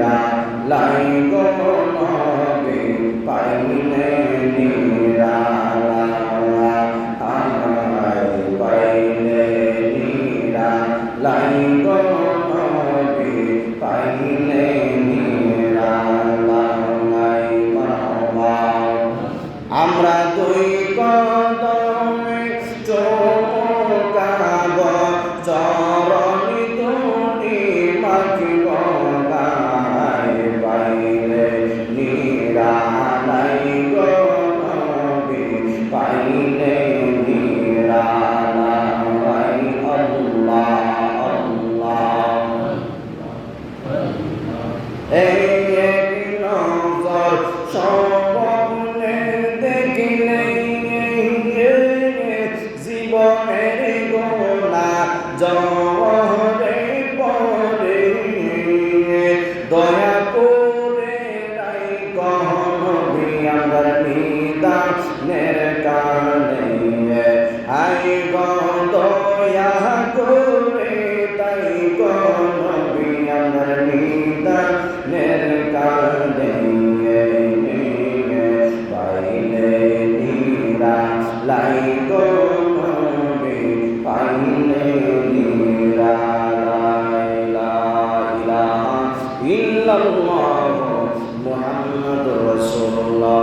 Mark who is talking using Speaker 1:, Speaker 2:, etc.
Speaker 1: নিরা লাই গো নবী পাইলে নিরা আমায় পাইলে নিরা লাই গো নবী পাইলে নিরা লাই মারহাবা আমরা দুই কদমে চমকাব চরণি তুমি মাখিব গায় পাইলে নিরালাই গো নবী পাইলে নিরালাই আল্লাহ আল্লাহ এই এক নজর স্বপ্নে দেখিলে জীবনের গোনা জহরে পরে দয়া করে রাই কহনবী আমার নিদানের কানে আই গো দয়া করে তাই কহনবী আমার নিদানের কানে পাইলে নিরা লাই গো নবী পাইলে নিরা লা ইলাহা ইল্লাল্লাহ মুহাম্মাদুর রাসূলুল্লাহ।